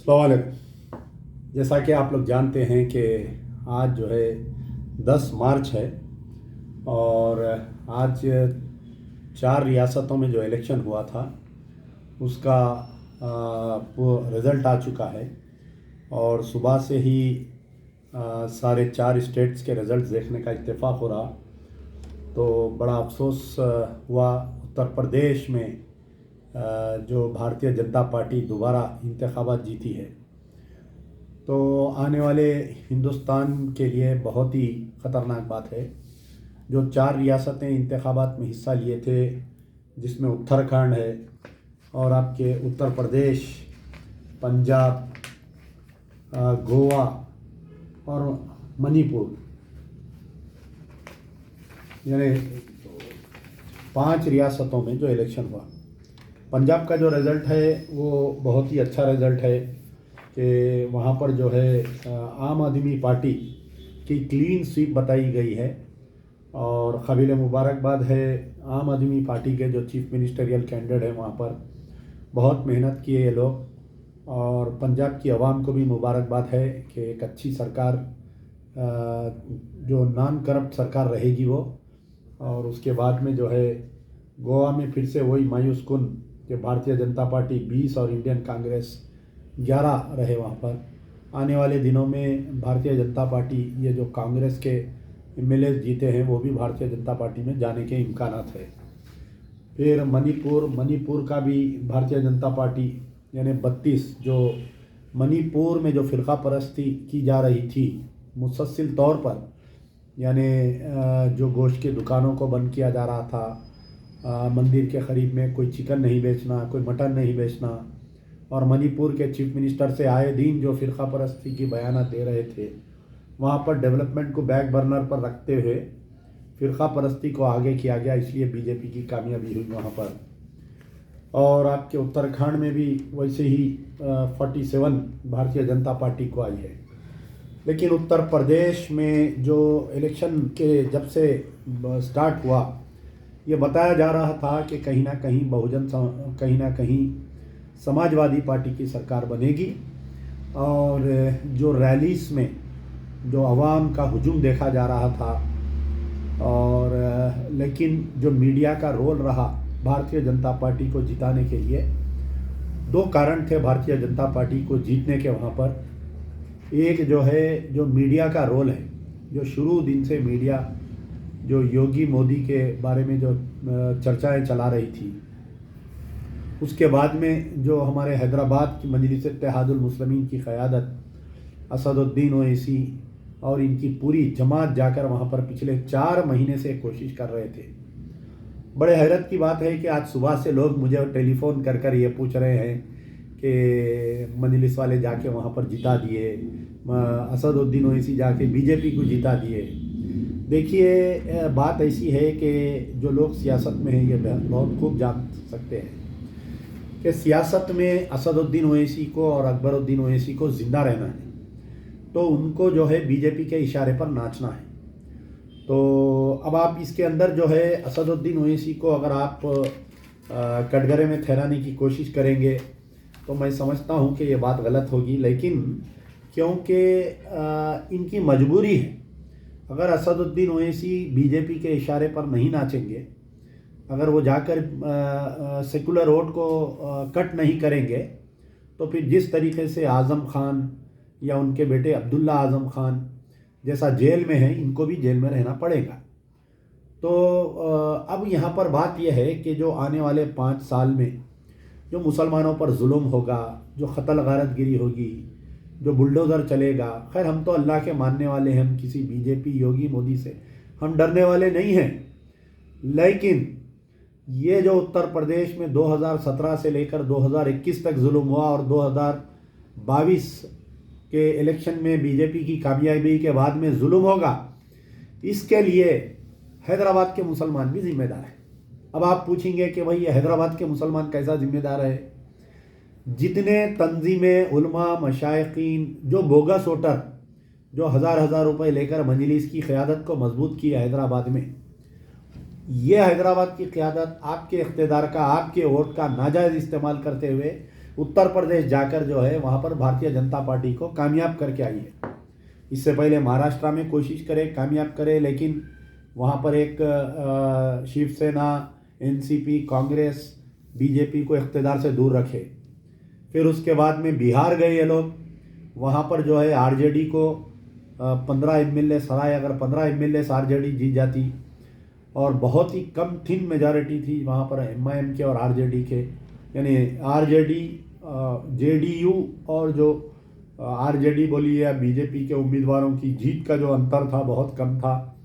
अस्सलाम वालेकुम। जैसा कि आप लोग जानते हैं कि आज जो है 10 मार्च है और आज 4 रियासतों में जो इलेक्शन हुआ था उसका वो रिज़ल्ट आ चुका है और सुबह से ही सारे 4 स्टेट्स के रिज़ल्ट देखने का इत्तेफाक हो रहा। तो बड़ा अफसोस हुआ उत्तर प्रदेश में जो भारतीय जनता पार्टी दोबारा इंतखाबात जीती है। तो आने वाले हिंदुस्तान के लिए बहुत ही ख़तरनाक बात है। जो 4 रियासतें इंतखाबात में हिस्सा लिए थे जिसमें उत्तराखंड है और आपके उत्तर प्रदेश, पंजाब, गोवा और मणिपुर, यानी 5 रियासतों में जो इलेक्शन हुआ। पंजाब का जो रिज़ल्ट है वो बहुत ही अच्छा रिज़ल्ट है कि वहाँ पर जो है आम आदमी पार्टी की क्लीन स्वीप बताई गई है और काबिल मुबारकबाद है। आम आदमी पार्टी के जो चीफ मिनिस्टरियल कैंडिडेट हैं वहाँ पर बहुत मेहनत किए ये लोग और पंजाब की आवाम को भी मुबारकबाद है कि एक अच्छी सरकार जो नॉन करप्ट सरकार रहेगी वो। और उसके बाद में जो है गोवा में फिर से वही मायूस कुन कि भारतीय जनता पार्टी 20 और इंडियन कांग्रेस 11 रहे वहाँ पर। आने वाले दिनों में भारतीय जनता पार्टी ये जो कांग्रेस के एमएलए जीते हैं वो भी भारतीय जनता पार्टी में जाने के इम्कानात है। फिर मणिपुर का भी भारतीय जनता पार्टी यानी 32 जो मणिपुर में जो फ़िरका परस्ती की जा रही थी मुसलसल तौर पर, यानी जो गोश्त की दुकानों को बंद किया जा रहा था, मंदिर के करीब में कोई चिकन नहीं बेचना, कोई मटन नहीं बेचना, और मणिपुर के चीफ मिनिस्टर से आए दिन जो फ़िरका परस्ती की बयान दे रहे थे वहाँ पर डेवलपमेंट को बैक बर्नर पर रखते हुए फ़िरका परस्ती को आगे किया गया, इसलिए बीजेपी की कामयाबी हुई वहाँ पर। और आपके उत्तराखंड में भी वैसे ही 47 भारतीय जनता पार्टी को आई है। लेकिन उत्तर प्रदेश में जो इलेक्शन के जब से स्टार्ट हुआ ये बताया जा रहा था कि कहीं ना कहीं समाजवादी पार्टी की सरकार बनेगी और जो रैलीस में जो अवाम का हुजूम देखा जा रहा था और लेकिन जो मीडिया का रोल रहा भारतीय जनता पार्टी को जिताने के लिए, 2 कारण थे भारतीय जनता पार्टी को जीतने के वहाँ पर। एक जो है जो मीडिया का रोल है, जो शुरू दिन से मीडिया जो योगी मोदी के बारे में जो चर्चाएं चला रही थी, उसके बाद में जो हमारे हैदराबाद की मजलिस इत्तेहादुल मुस्लिमीन की क़यादत असदुद्दीन ओवैसी और इनकी पूरी जमात जाकर वहाँ पर पिछले 4 महीने से कोशिश कर रहे थे। बड़े हैरत की बात है कि आज सुबह से लोग मुझे टेलीफ़ोन कर कर ये पूछ रहे हैं कि मजलिस वाले जाके वहाँ पर जिता दिए, असदुद्दीन ओवैसी जाके बीजेपी को जिता दिए। देखिए बात ऐसी है कि जो लोग सियासत में हैं ये बहुत खूब जान सकते हैं कि सियासत में असदुद्दीन ओवैसी को और अकबरुद्दीन ओवैसी को ज़िंदा रहना है, तो उनको जो है बीजेपी के इशारे पर नाचना है। तो अब आप इसके अंदर जो है असदुद्दीन ओवैसी को अगर आप कटघरे में ठहराने की कोशिश करेंगे तो मैं समझता हूँ कि ये बात गलत होगी। लेकिन क्योंकि इनकी मजबूरी है, अगर असदुद्दीन ओवैसी बीजेपी के इशारे पर नहीं नाचेंगे, अगर वो जाकर सेकुलर वोट को कट नहीं करेंगे, तो फिर जिस तरीके से आज़म खान या उनके बेटे अब्दुल्ला आज़म खान जैसा जेल में है, इनको भी जेल में रहना पड़ेगा। तो अब यहाँ पर बात यह है कि जो आने वाले 5 साल में जो मुसलमानों पर जुल्म होगा, जो क़त्ल गारतगिरी होगी, जो बुलडोज़र चलेगा, खैर हम तो अल्लाह के मानने वाले हैं, हम किसी बीजेपी योगी मोदी से हम डरने वाले नहीं हैं। लेकिन ये जो उत्तर प्रदेश में 2017 से लेकर 2021 तक जुल्म हुआ और 2022 के इलेक्शन में बीजेपी की कामयाबी के बाद में जुल्म होगा, इसके लिए हैदराबाद के मुसलमान भी जिम्मेदार हैं। अब आप पूछेंगे कि भाई ये हैदराबाद के मुसलमान कैसा जिम्मेदार है? जितने तंजीमें, उलमा, मशाइखीन, जो बोगस वोटर जो हज़ार रुपए लेकर मजलिस की क़यादत को मजबूत किया हैदराबाद में, ये हैदराबाद की क़यादत आपके इक़्तिदार का, आपके वोट का नाजायज़ इस्तेमाल करते हुए उत्तर प्रदेश जाकर जो है वहाँ पर भारतीय जनता पार्टी को कामयाब करके आई है। इससे पहले महाराष्ट्र में कोशिश करे, कामयाब करे, लेकिन वहाँ पर एक शिवसेना, एनसीपी, कांग्रेस, बीजेपी को इख्तिदार से दूर रखे। फिर उसके बाद में बिहार गए ये लोग, वहाँ पर जो है आरजेडी को 15 एमएलए सराय, अगर 15 एमएलए आरजेडी जीत जाती, और बहुत ही कम थिन मेजॉरिटी थी वहाँ पर एमआईएम के और आरजेडी के, यानी आरजेडी, जेडीयू और जो आरजेडी बोली या बीजेपी के उम्मीदवारों की जीत का जो अंतर था बहुत कम था।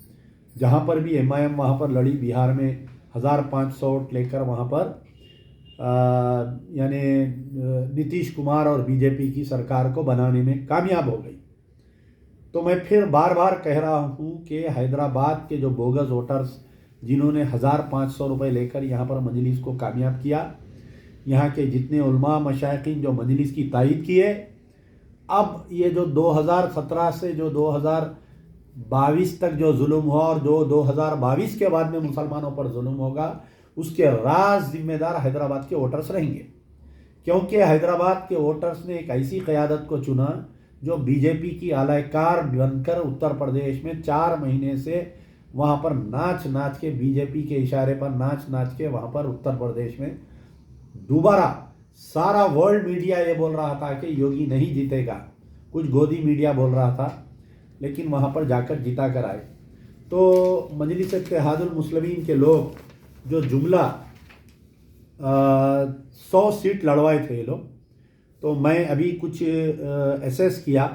जहाँ पर भी एमआईएम वहाँ पर लड़ी, बिहार में 1500 वोट लेकर वहाँ पर यानी नीतीश कुमार और बीजेपी की सरकार को बनाने में कामयाब हो गई। तो मैं फिर बार बार कह रहा हूँ कि हैदराबाद के जो बोगस वोटर्स जिन्होंने 1500 रुपये लेकर यहाँ पर मजलिस को कामयाब किया, यहाँ के जितने उलमा मशाइखीन जो मजलिस की तायद किए, अब ये जो 2017 से जो 2022 तक जो जुल्म हुआ और जो 2022 के बाद में मुसलमानों पर जुल्म होगा, उसके राज जिम्मेदार हैदराबाद के वोटर्स रहेंगे। क्योंकि हैदराबाद के वोटर्स ने एक ऐसी क़यादत को चुना जो बीजेपी की आलायकार बनकर उत्तर प्रदेश में 4 महीने से वहाँ पर नाच नाच के, बीजेपी के इशारे पर नाच नाच के वहाँ पर उत्तर प्रदेश में दोबारा सारा वर्ल्ड मीडिया ये बोल रहा था कि योगी नहीं जीतेगा, कुछ गोदी मीडिया बोल रहा था, लेकिन वहाँ पर जाकर जिता कर आए। तो मजलिस इत्तेहादुल मुस्लिमीन के लोग जो जुमला 100 सीट लड़वाए थे ये लोग, तो मैं अभी कुछ एसेस किया,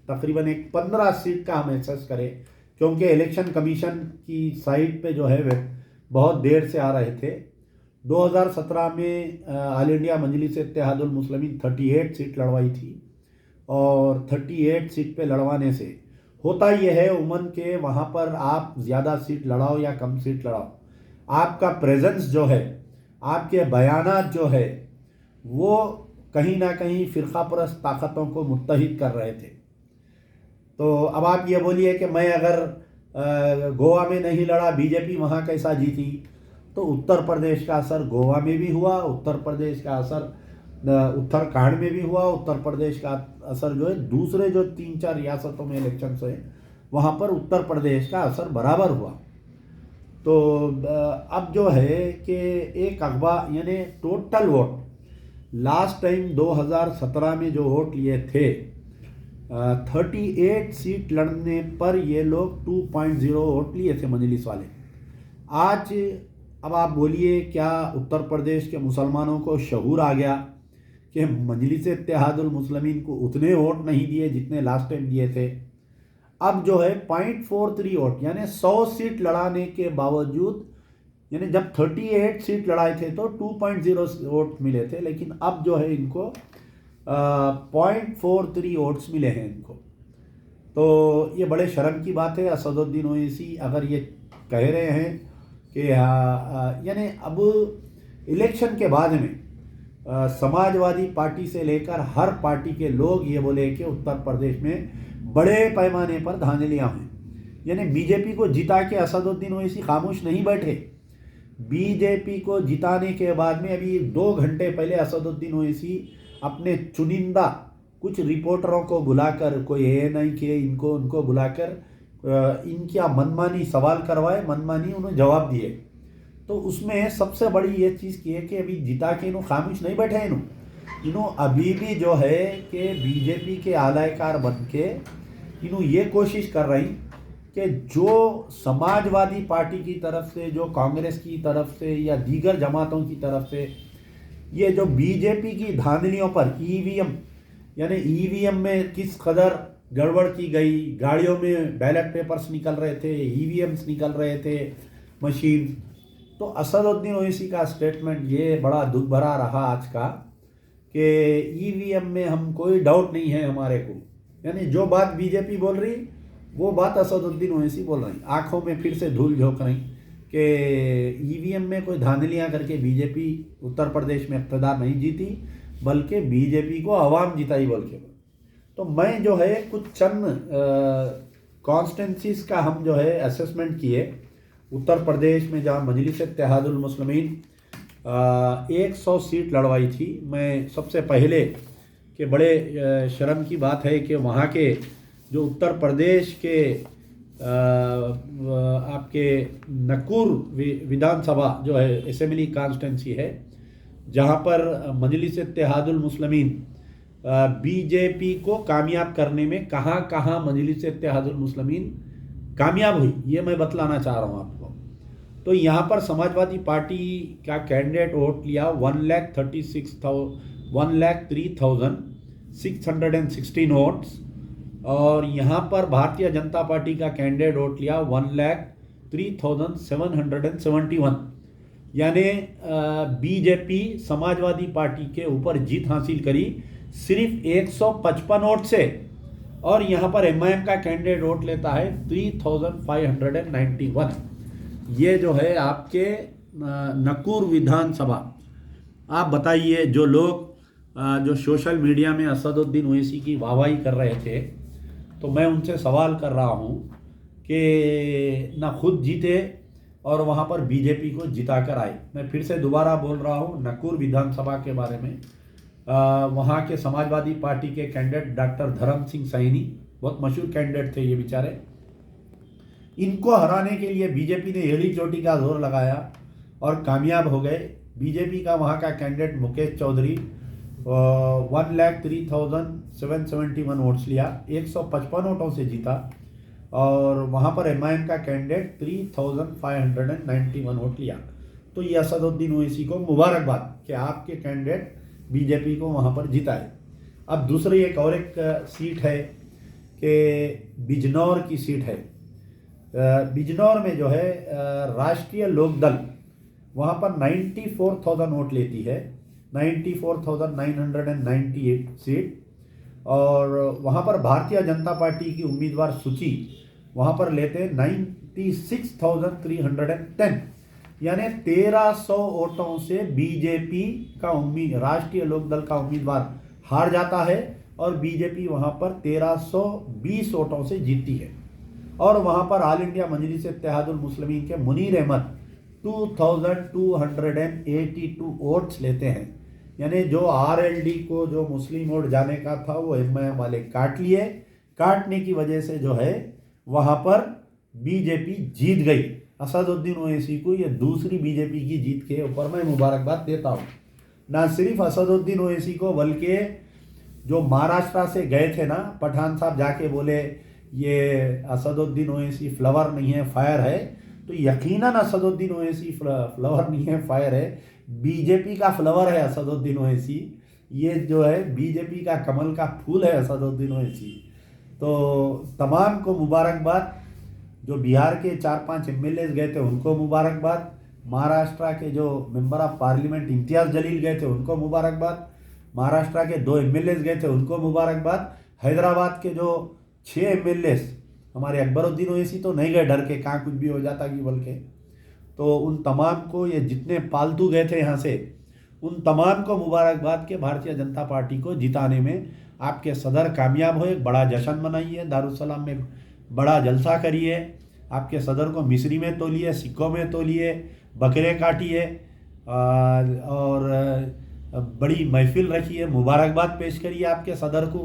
तकरीबन एक 15 सीट का हम एसेस करें, क्योंकि इलेक्शन कमीशन की साइट पे जो है वे बहुत देर से आ रहे थे। 2017 में ऑल इंडिया मजलिस इत्तेहादुल मुस्लिमीन 38 सीट लड़वाई थी, और 38 सीट पे लड़वाने से होता यह है उमन के वहाँ पर आप ज़्यादा सीट लड़ाओ या कम सीट लड़ाओ, आपका प्रेजेंस जो है, आपके बयानात जो है, वो कहीं ना कहीं फ़िरका परस्त ताकतों को मुत्तहिद कर रहे थे। तो अब आप ये बोलिए कि मैं अगर गोवा में नहीं लड़ा, बीजेपी वहाँ कैसा जीती? तो उत्तर प्रदेश का असर गोवा में भी हुआ, उत्तर प्रदेश का असर उत्तराखंड में भी हुआ, उत्तर प्रदेश का असर जो है दूसरे जो 3-4 रियासतों में इलेक्शन हुए वहाँ पर उत्तर प्रदेश का असर बराबर हुआ। तो अब जो है कि एक अखबार यानी टोटल वोट लास्ट टाइम 2017 में जो वोट लिए थे 38 सीट लड़ने पर ये लोग 2.0 वोट लिए थे मजलिस वाले। आज अब आप बोलिए क्या उत्तर प्रदेश के मुसलमानों को शऊर आ गया कि मजलिस इत्तेहादुल मुस्लिमीन को उतने वोट नहीं दिए जितने लास्ट टाइम दिए थे? अब जो है 0.43 वोट यानी 100 सीट लड़ाने के बावजूद, यानी जब 38 सीट लड़ाए थे तो 2.0 वोट मिले थे, लेकिन अब जो है इनको 0.43 वोट्स मिले हैं इनको। तो ये बड़े शर्म की बात है। असदुद्दीन ओवैसी अगर ये कह रहे हैं कि यानी अब इलेक्शन के बाद में समाजवादी पार्टी से लेकर हर पार्टी के लोग ये बोले कि उत्तर प्रदेश में बड़े पैमाने पर धांधलियां हैं, यानी बीजेपी को जिता के असदुद्दीन ओवैसी खामोश नहीं बैठे। बीजेपी को जिताने के बाद में अभी 2 घंटे पहले असदुद्दीन ओवैसी अपने चुनिंदा कुछ रिपोर्टरों को बुलाकर, कोई ANI के इनको उनको बुलाकर इनकी मनमानी सवाल करवाए, मनमानी उन्होंने जवाब दिए। तो उसमें सबसे बड़ी ये चीज़ की है कि अभी जिता के इन्हों खामोश नहीं बैठे, इन्हों अभी भी जो है कि बीजेपी के आलायकार बन के इन्हों ये कोशिश कर रही कि जो समाजवादी पार्टी की तरफ से, जो कांग्रेस की तरफ से या दीगर जमातों की तरफ से ये जो बीजेपी की धांधलियों पर EVM यानी EVM में किस कदर गड़बड़ की गई, गाड़ियों में बैलेट पेपर्स निकल रहे थे, EVMs निकल रहे थे मशीन। तो असदुद्दीन ओवैसी का स्टेटमेंट ये बड़ा दुख भरा रहा आज का कि EVM में हम कोई डाउट नहीं है हमारे को, यानी जो बात बीजेपी बोल रही वो बात असदुद्दीन ओवैसी बोल रही, आंखों में फिर से धूल झोंक रही कि EVM में कोई धांधलियां करके बीजेपी उत्तर प्रदेश में इक़्तिदार नहीं जीती, बल्कि बीजेपी को अवाम जिताई बोल के। तो मैं जो है कुछ चंद कॉन्स्टिट्यूंसीज का हम जो है असेसमेंट किए उत्तर प्रदेश में, जहाँ मजलिस इत्तेहादुल मुस्लिमीन 100 सीट लड़वाई थी। मैं सबसे पहले कि बड़े शर्म की बात है कि वहाँ के जो उत्तर प्रदेश के आपके नक्कुर विधानसभा जो है असेंबली कॉन्स्टिट्यूंसी है, जहाँ पर मजलिस इत्तेहादुल मुस्लिमीन बीजेपी को कामयाब करने में कहाँ कहाँ मजलिस इत्तेहादुल मुस्लिमीन कामयाब हुई, ये मैं बतलाना चाह रहा हूँ आपको। तो यहाँ पर समाजवादी पार्टी का कैंडिडेट वोट लिया 1,03,616 वोट्स, और यहाँ पर भारतीय जनता पार्टी का कैंडिडेट वोट लिया 1,03,771। यानी बीजेपी समाजवादी पार्टी के ऊपर जीत हासिल करी सिर्फ 155 वोट से, और यहाँ पर एमआईएम का कैंडिडेट वोट लेता है 3,591। ये जो है आपके नक्कुर विधानसभा। आप बताइए, जो लोग जो सोशल मीडिया में असदुद्दीन ओवैसी की वाहवाही कर रहे थे, तो मैं उनसे सवाल कर रहा हूँ कि ना खुद जीते और वहाँ पर बीजेपी को जिता कर आए। मैं फिर से दोबारा बोल रहा हूँ नक्कुर विधानसभा के बारे में। वहाँ के समाजवादी पार्टी के कैंडिडेट डॉक्टर धर्म सिंह सैनी, बहुत मशहूर कैंडिडेट थे ये बेचारे। इनको हराने के लिए बीजेपी ने एड़ी चोटी का जोर लगाया और कामयाब हो गए। बीजेपी का वहाँ का कैंडिडेट मुकेश चौधरी 1,03,771 वोट्स लिया, 155 वोटों से जीता, और वहाँ पर एमआईएम का कैंडिडेट 3,591 वोट लिया। तो ये असदुद्दीन ओवैसी को मुबारकबाद कि आपके कैंडिडेट बीजेपी को वहाँ पर जिताए। अब दूसरी एक सीट है कि बिजनौर की सीट है। बिजनौर में जो है राष्ट्रीय लोकदल वहाँ पर 94,000 वोट लेती है, 94,998 सीट, और वहाँ पर भारतीय जनता पार्टी की उम्मीदवार सूची वहाँ पर लेते हैं 96,310। यानी 1300 वोटों से बीजेपी का राष्ट्रीय लोकदल का उम्मीदवार हार जाता है, और बीजेपी वहाँ पर 1320 वोटों से जीतती है। और वहाँ पर ऑल इंडिया मजलिस इत्तेहादुल मुस्लिमीन के मुनीर अहमद 2,282 वोट्स लेते हैं। यानी जो आरएलडी को जो मुस्लिम वोट जाने का था वो एमआईएम वाले काट लिए। काटने की वजह से जो है वहाँ पर बीजेपी जीत गई। असदुद्दीन ओवैसी को ये दूसरी बीजेपी की जीत के ऊपर मैं मुबारकबाद देता हूँ। ना सिर्फ असदुद्दीन ओवैसी को, बल्कि जो महाराष्ट्र से गए थे ना, पठान साहब जाके बोले ये असदुद्दीन ओवैसी फ्लावर नहीं है फायर है, तो यकीनन असदुद्दीन ओवैसी फ्लावर नहीं है फायर है, बीजेपी का फ्लावर है असदुद्दीन ओवैसी। ये जो है बीजेपी का कमल का फूल है असदुद्दीन ओवैसी। तो तमाम को मुबारकबाद। जो बिहार के 4-5 एमएलए गए थे उनको मुबारकबाद। महाराष्ट्र के जो मेंबर ऑफ पार्लियामेंट इम्तियाज़ जलील गए थे उनको मुबारकबाद। महाराष्ट्र के 2 एमएलए गए थे उनको मुबारकबाद। हैदराबाद के जो 6 एमएलए हमारे अकबरुद्दीन ओवैसी तो नहीं गए, डर के कहाँ कुछ भी हो जाता कि बोल के। तो उन तमाम को, ये जितने पालतू गए थे यहाँ से, उन तमाम को मुबारकबाद के भारतीय जनता पार्टी को जिताने में आपके सदर कामयाब हो। एक बड़ा जश्न मनाइए, दारुसलाम में बड़ा जलसा करिए, आपके सदर को मिस्री में तोलिए, सिक्कों में तोलिए, बकरे काटिए और बड़ी महफिल रखिए, मुबारकबाद पेश करिए आपके सदर को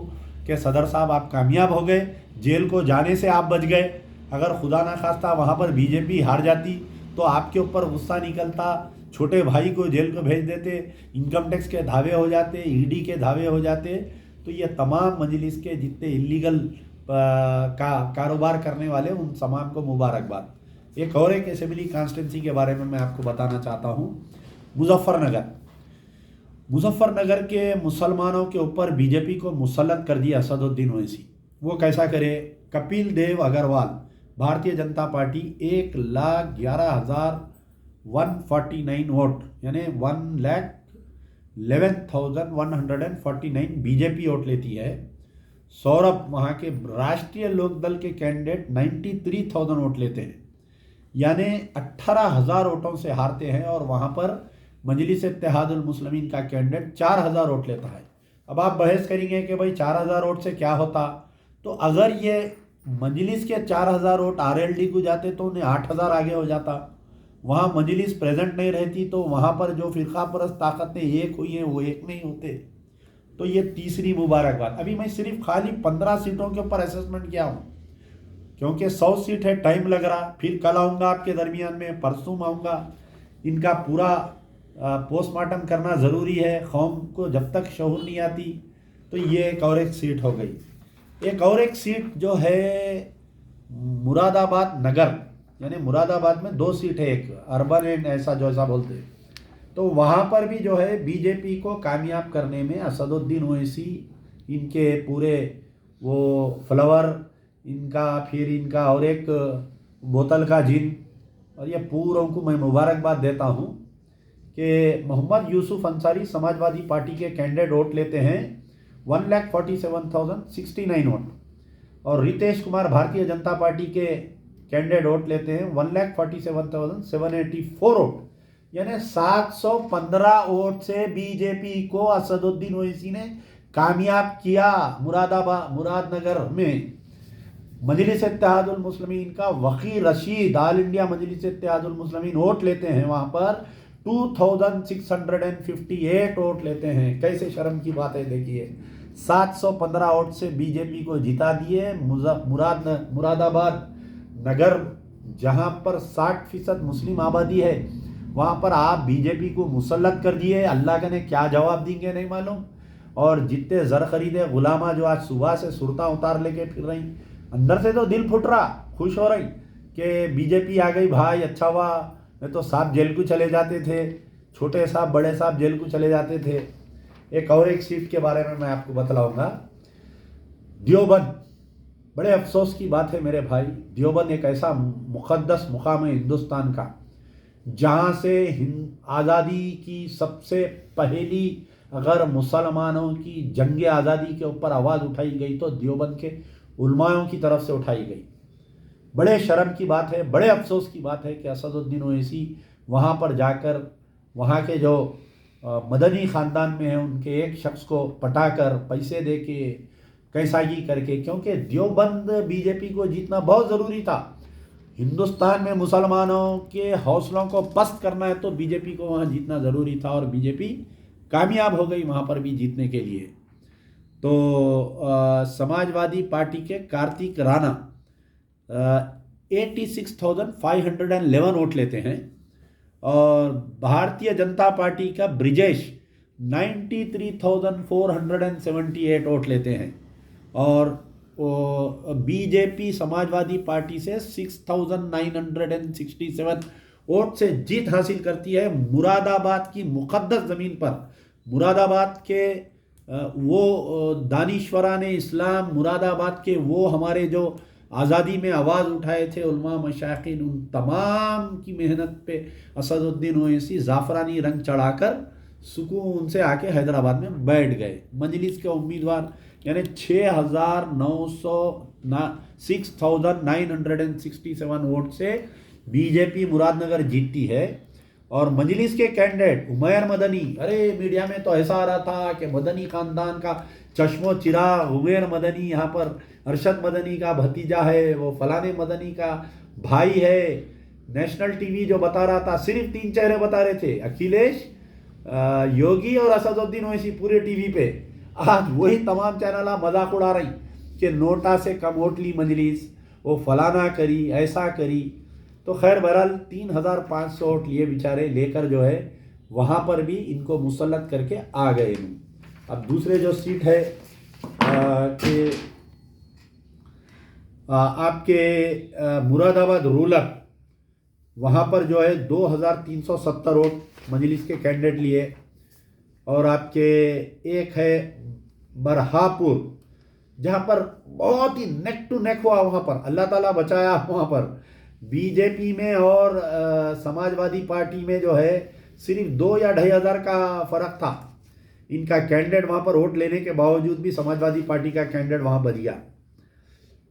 कि सदर साहब आप कामयाब हो गए, जेल को जाने से आप बच गए। अगर खुदा ना खास्ता वहाँ पर बीजेपी हार जाती तो आपके ऊपर गुस्सा निकलता, छोटे भाई को जेल को भेज देते, इनकम टैक्स के धावे हो जाते, ईडी के धावे हो जाते। तो ये तमाम मजलिस के जितने इलीगल कारोबार करने वाले उन तमाम को मुबारकबाद। एक और एक असेंबली कॉन्स्टिट्यूंसी के बारे में मैं आपको बताना चाहता हूँ। मुजफ्फरनगर के मुसलमानों के ऊपर बीजेपी को मुसल्लत कर दिया असदुद्दीन ओवैसी। वो कैसा करे? कपिल देव अग्रवाल, भारतीय जनता पार्टी 1,11,149 वोट यानी 1,11,149 बीजेपी वोट लेती है। सौरभ वहाँ के राष्ट्रीय लोकदल के कैंडिडेट 93,000 वोट लेते हैं, यानी 18,000 वोटों से हारते हैं। और वहाँ पर मजलिस इत्तेहादुल मुस्लिमीन का कैंडिडेट 4,000 वोट लेता है। अब आप बहस करेंगे कि भाई 4,000 वोट से क्या होता, तो अगर ये मजलिस के 4,000 वोट आरएलडी को जाते तो उन्हें 8,000 आगे हो जाता। वहाँ मजलिस प्रेजेंट नहीं रहती तो वहाँ पर जो फिरका परस्त ताकतें एक हुई हैं वो एक नहीं होते। तो ये तीसरी मुबारकबाद। अभी मैं सिर्फ खाली 15 सीटों के ऊपर असेसमेंट किया हूँ, क्योंकि 100 सीट है, टाइम लग रहा। फिर कल आऊँगा आपके दरमियान में, परसों आऊँगा। इनका पूरा पोस्टमार्टम करना ज़रूरी है। कौम को जब तक शऊर नहीं आती। तो ये एक और एक सीट हो गई। एक और एक सीट जो है मुरादाबाद नगर, यानी मुरादाबाद में 2 सीट है, एक अर्बन एंड ऐसा जो ऐसा बोलते हैं। तो वहाँ पर भी जो है बीजेपी को कामयाब करने में असदुद्दीन ओवैसी, इनके पूरे वो फ्लावर, इनका फिर इनका और एक बोतल का जिन, और ये पूरों को मैं मुबारकबाद देता हूँ कि मोहम्मद यूसुफ अंसारी समाजवादी पार्टी के कैंडिडेट वोट लेते हैं 1,47,069 वोट, और रितेश कुमार भारतीय जनता पार्टी के कैंडिडेट वोट लेते हैं 1,47,784 वोट, यानी 715 वोट से बीजेपी को असदुद्दीन ओवैसी ने कामयाब किया। मुरादनगर में मजलिस इत्तेहादुल मुस्लिमीन का वकील रशीद, ऑल इंडिया मजलिस इत्तेहादुल मुस्लिमीन वोट लेते हैं, वहाँ पर 2,658 वोट लेते हैं। कैसे शर्म की बात है, देखिए 715 वोट से बीजेपी को जिता दिए। मुरादाबाद नगर जहाँ पर 60% मुस्लिम आबादी है, वहाँ पर आप बीजेपी को मुसल्लत कर दिए। अल्लाह का ने क्या जवाब देंगे नहीं मालूम। और जितने ज़र खरीदे गुलामा जो आज सुबह से सुरता उतार लेके फिर रही, अंदर से तो दिल फुट रहा, खुश हो रही कि बीजेपी आ गई भाई, अच्छा हुआ। नहीं तो साहब जेल को चले जाते थे, छोटे साहब बड़े साहब जेल को चले जाते थे। एक और एक सीट के बारे में मैं आपको बतलाऊंगा, देवबंद। बड़े अफसोस की बात है मेरे भाई, देवबंद एक ऐसा मुक़द्दस मुकाम है हिंदुस्तान का, जहाँ से आज़ादी की सबसे पहली अगर मुसलमानों की जंग आज़ादी के ऊपर आवाज़ उठाई गई तो देवबंद के उलमाओं की तरफ से उठाई गई। बड़े शर्म की बात है, बड़े अफसोस की बात है कि असदुद्दीन ओवैसी वहाँ पर जाकर वहाँ के जो मदनी ख़ानदान में हैं उनके एक शख्स को पटाकर पैसे दे के कैसागी करके, क्योंकि देवबंद बीजेपी को जीतना बहुत ज़रूरी था। हिंदुस्तान में मुसलमानों के हौसलों को पस्त करना है तो बीजेपी को वहाँ जीतना ज़रूरी था, और बीजेपी कामयाब हो गई वहाँ पर भी जीतने के लिए। तो समाजवादी पार्टी के कार्तिक राणा 86,511 वोट लेते हैं, और भारतीय जनता पार्टी का ब्रिजेश 93,478 वोट लेते हैं, और बीजेपी समाजवादी पार्टी से 6,967 वोट से जीत हासिल करती है मुरादाबाद की मुक़द्दस ज़मीन पर। मुरादाबाद के वो दानिश्वराने इस्लाम, मुरादाबाद के वो हमारे जो आज़ादी में आवाज़ उठाए थे उलमा मशाइखीन, उन तमाम की मेहनत पे असदुद्दीन ओवैसी ज़ाफ़रानी रंग चढ़ाकर सुकून से आके हैदराबाद में बैठ गए। मजलिस के उम्मीदवार यानी 6,967 वोट से बीजेपी मुरादनगर जीतती है। और मजलिस के कैंडिडेट उमैर मदनी, अरे मीडिया में तो ऐसा आ रहा था कि मदनी ख़ानदान का चश्मो चिराग उमैर मदनी, यहाँ पर अरशद मदनी का भतीजा है, वो फलाने मदनी का भाई है। नेशनल टीवी जो बता रहा था, सिर्फ 3 चेहरे बता रहे थे, अखिलेश, योगी और असदुद्दीन ओवैसी पूरे टीवी पे। आज वही तमाम चैनल मजाक उड़ा रही कि नोटा से कम वोट ली मजलिस, वो फलाना करी, ऐसा करी। तो खैर बहरहाल 3,500 वोट लिए बेचारे, लेकर जो है वहाँ पर भी इनको मुसल्लत करके आ गए। अब दूसरे जो सीट है कि आपके मुरादाबाद रूरल, वहाँ पर जो है 2,370 वोट मजलिस के कैंडिडेट लिए। और आपके एक है बरहापुर, जहाँ पर बहुत ही नेक टू नेक हुआ, वहाँ पर अल्लाह ताला बचाया। वहाँ पर बीजेपी में और समाजवादी पार्टी में जो है सिर्फ 2 या 2,500 का फ़र्क था। इनका कैंडिडेट वहाँ पर वोट लेने के बावजूद भी समाजवादी पार्टी का कैंडिडेट वहाँ बच गया।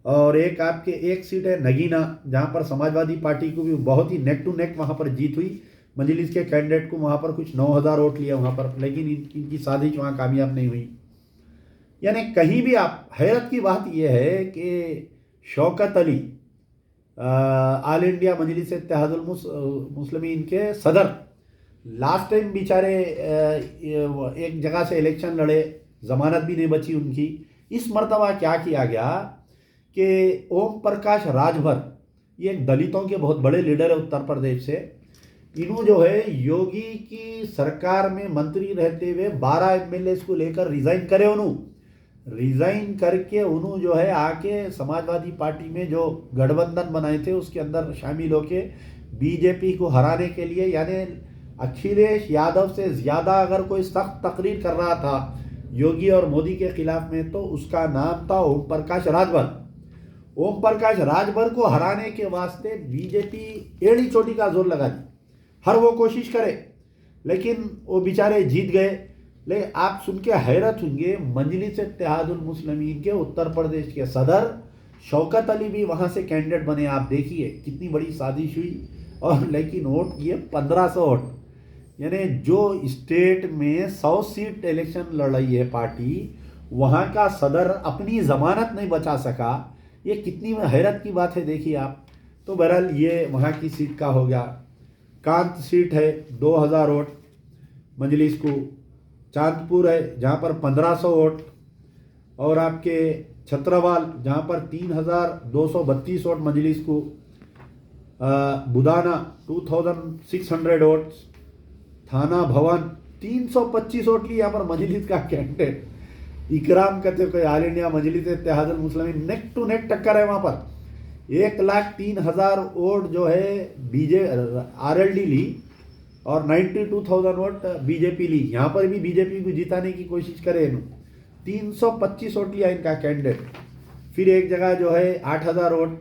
और एक आपके एक सीट है नगीना, जहाँ पर समाजवादी पार्टी को भी बहुत ही नेक टू नेक वहाँ पर जीत हुई। मजलिस के कैंडिडेट को वहाँ पर कुछ 9,000 वोट लिए वहाँ पर, लेकिन इनकी साजिश वहाँ कामयाब नहीं हुई। यानी कहीं भी आप, हैरत की बात यह है कि शौकत अली ऑल इंडिया मजलिस इत्तेहादुल मुस्लिमीन के सदर, लास्ट टाइम बेचारे एक जगह से इलेक्शन लड़े, ज़मानत भी नहीं बची उनकी। इस मर्तबा क्या किया गया कि ओम प्रकाश राजभर, ये एक दलितों के बहुत बड़े लीडर है उत्तर प्रदेश से, इन्हों जो है योगी की सरकार में मंत्री रहते हुए 12 एमएलए को लेकर रिज़ाइन करे। उन्होंने रिज़ाइन करके उन्होंने जो है आके समाजवादी पार्टी में जो गठबंधन बनाए थे उसके अंदर शामिल होके बीजेपी को हराने के लिए, यानी अखिलेश यादव से ज़्यादा अगर कोई सख्त तकरीर कर रहा था योगी और मोदी के खिलाफ में तो उसका नाम था ओम प्रकाश राजभर। ओम प्रकाश राजभर को हराने के वास्ते बीजेपी एड़ी चोटी का जोर लगा दी, हर वो कोशिश करे, लेकिन वो बेचारे जीत गए। लेकिन आप सुन के हैरत होंगे, मजलिस इत्तेहादुल मुस्लिमीन के उत्तर प्रदेश के सदर शौकत अली भी वहाँ से कैंडिडेट बने। आप देखिए कितनी बड़ी साजिश हुई, और लेकिन वोट किए 1500 वोट, यानी जो स्टेट में 100 सीट इलेक्शन लड़ रही है पार्टी, वहाँ का सदर अपनी ज़मानत नहीं बचा सका। ये कितनी हैरत की बात है, देखिए आप। तो बहरहाल ये वहाँ की सीट का हो गया। कांत सीट है 2000 वोट मजलिस को, चांदपुर है जहाँ पर 1500 वोट, और आपके छत्रवाल जहाँ पर 3232 वोट मजलिस को, बुदाना 2600 वोट्स, थाना भवन 325 वोट की यहाँ पर मजलिस का कैंडिडेट इकराम करते कोई All India Majlis Ittehadul Muslimeen, neck to neck टक्कर है वहाँ पर। 1,03,000 वोट जो है आरएलडी ली और 92,000 वोट बीजेपी ली। यहाँ पर भी बीजेपी को जिताने की कोशिश करे, 325 वोट लिया इनका कैंडिडेट। फिर एक जगह जो है 8,000 वोट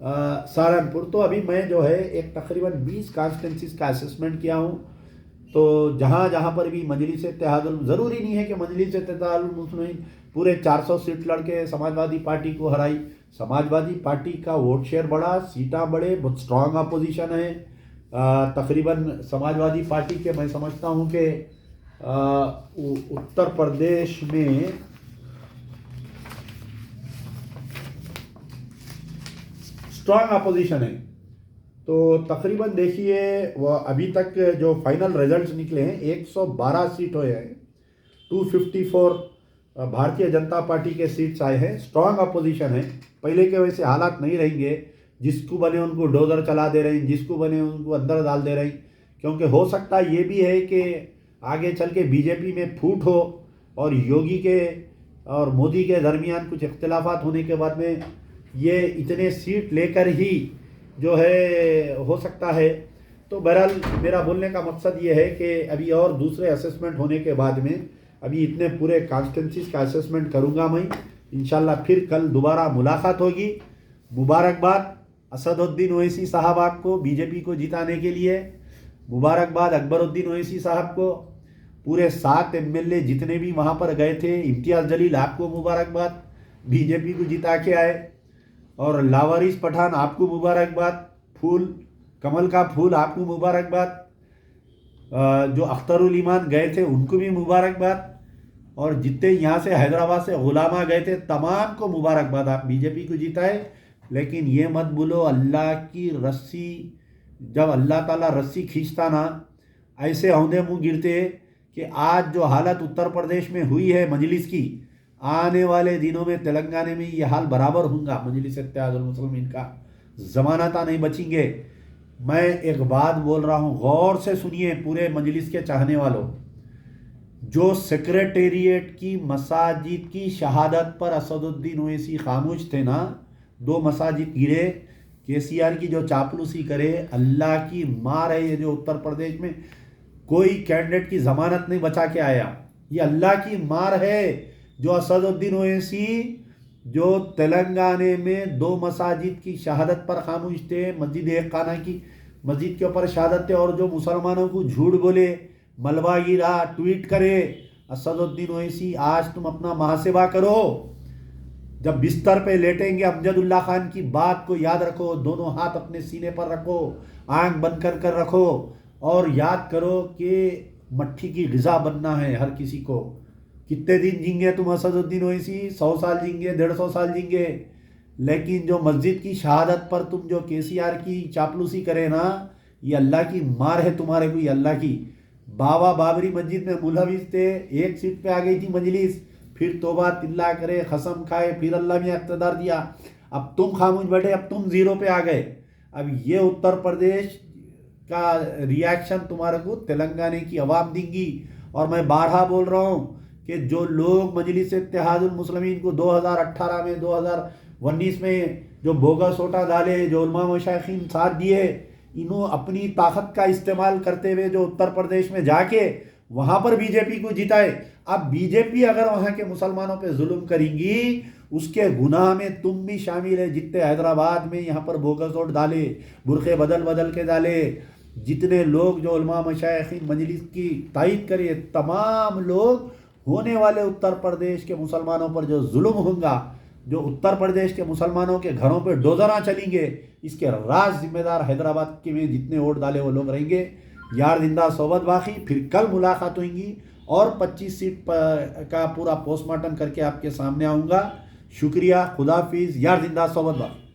सहारनपुर। तो अभी मैं जो है एक तकरीबन 20 कॉन्स्टिट्यूंसीज का असेसमेंट किया हूँ। तो जहाँ जहाँ पर भी मजलिस इत्तेहादुल, ज़रूरी नहीं है कि मजलिस इत्तेहादुल मुस्लिमीन पूरे 400 सीट लड़के समाजवादी पार्टी को हराई। समाजवादी पार्टी का वोट शेयर बढ़ा, सीटा बढ़े, बहुत स्ट्रांग अपोजिशन है। तकरीबन समाजवादी पार्टी के मैं समझता हूँ कि उत्तर प्रदेश में स्ट्रांग अपोजिशन है। तो तकरीबन देखिए वह अभी तक जो फाइनल रिजल्ट्स निकले हैं 112 सीट हुए हैं, 254 भारतीय जनता पार्टी के सीट्स आए हैं। स्ट्रांग अपोजिशन है, पहले के वैसे हालात नहीं रहेंगे, जिसको बने उनको डोजर चला दे रहे हैं, जिसको बने उनको अंदर डाल दे रहे हैं। क्योंकि हो सकता ये भी है कि आगे चल के बीजेपी में फूट हो और योगी के और मोदी के दरमियान कुछ इख्तिलाफात होने के बाद में ये इतने सीट लेकर ही जो है हो सकता है। तो बहरहाल मेरा बोलने का मकसद ये है कि अभी और दूसरे असेसमेंट होने के बाद में अभी इतने पूरे कॉन्स्टिट्यूंसीज का असेसमेंट करूँगा मैं इंशाल्लाह। फिर कल दोबारा मुलाकात होगी। मुबारकबाद असदुद्दीन ओवैसी साहब आपको बीजेपी को जिताने के लिए, मुबारकबाद अकबरुद्दीन ओवैसी साहब को, पूरे 7 एमएलए जितने भी वहाँ पर गए थे, इम्तियाज़ जलील आपको मुबारकबाद, बीजेपी को जिता के आए, और लावारिस पठान आपको मुबारकबाद, फूल कमल का फूल आपको मुबारकबाद, जो अख्तरुल ईमान गए थे उनको भी मुबारकबाद, और जितने यहाँ से हैदराबाद से गुलामा गए थे तमाम को मुबारकबाद। आप बीजेपी को जिताए, लेकिन ये मत बोलो अल्लाह की रस्सी, जब अल्लाह ताला रस्सी खींचता ना ऐसे औंधे मुँह गिरते कि आज जो हालत उत्तर प्रदेश में हुई है मजलिस की, आने वाले दिनों में तेलंगाना में ये हाल बराबर होगा। मजलिस इत्तेहादुल मुस्लिमीन का ज़मानता नहीं बचेंगे। मैं एक बात बोल रहा हूँ, गौर से सुनिए पूरे मजलिस के चाहने वालों। जो सेक्रेटेरिएट की मसाजिद की शहादत पर असदुद्दीन ओवैसी खामोश थे ना, 2 मसाजिद गिरे, केसीआर की जो चापलूसी करे, अल्लाह की मार है ये। जो उत्तर प्रदेश में कोई कैंडिडेट की ज़मानत नहीं बचा के आया, ये अल्लाह की मार है। जो असदुद्दीन ओवैसी जो तेलंगाना में 2 मसाजिद की शहादत पर खामोश थे, मस्जिद एक खाना की मस्जिद के ऊपर शहादत थे, और जो मुसलमानों को झूठ बोले, मलबा गिरा, ट्वीट करे, असदुद्दीन ओवैसी आज तुम अपना मुहासिबा करो। जब बिस्तर पे लेटेंगे अमजदुल्ला खान की बात को याद रखो, दोनों हाथ अपने सीने पर रखो, आंख बंद कर कर रखो, और याद करो कि मट्ठी की ग़िज़ा बनना है हर किसी को। कितने दिन जींगे तुम असदुद्दीन ओवैसी? 100 साल जींगे, 150 साल जींगे, लेकिन जो मस्जिद की शहादत पर तुम जो केसीआर की चापलूसी करे ना, ये अल्लाह की मार है तुम्हारे को, ये अल्लाह की। बाबा बाबरी मस्जिद में मुलविस थे, एक सीट पे आ गई थी मजलिस, फिर तौबा तिल्ला करे, कसम खाए, फिर अल्लाह ने इख्तिदार दिया, अब तुम खामोश बैठे, अब तुम जीरो पे आ गए। अब ये उत्तर प्रदेश का रिएक्शन तुम्हारे को तेलंगाना की अवाम देंगी। और मैं बारहा बोल रहा हूँ कि जो लोग मजलिस इत्तेहादुल मुस्लिमीन को 2018 में 2019 में जो बोगस वोटा डाले, जो उलमा मशाइखीन साथ दिए, इन्हों अपनी ताकत का इस्तेमाल करते हुए जो उत्तर प्रदेश में जाके वहाँ पर बीजेपी को जिताए। अब बीजेपी अगर वहाँ के मुसलमानों पे जुल्म करेंगी, उसके गुनाह में तुम भी शामिल है। जितने हैदराबाद में यहाँ पर बोगस वोट डाले, बुरखे बदल बदल के डाले, जितने लोग जो उलमा मशाइखीन मजलिस की तायद करे, तमाम लोग होने वाले उत्तर प्रदेश के मुसलमानों पर जो जुल्म होगा, जो उत्तर प्रदेश के मुसलमानों के घरों पे डोजरा चलेंगे, इसके राज जिम्मेदार हैदराबाद के में जितने वोट डाले वो लोग रहेंगे। यार जिंदा सोबत बाकी, फिर कल मुलाकात होगी और 25 सीट का पूरा पोस्टमार्टम करके आपके सामने आऊँगा। शुक्रिया, खुदाफिज, यार जिंदा सोबत बाकी।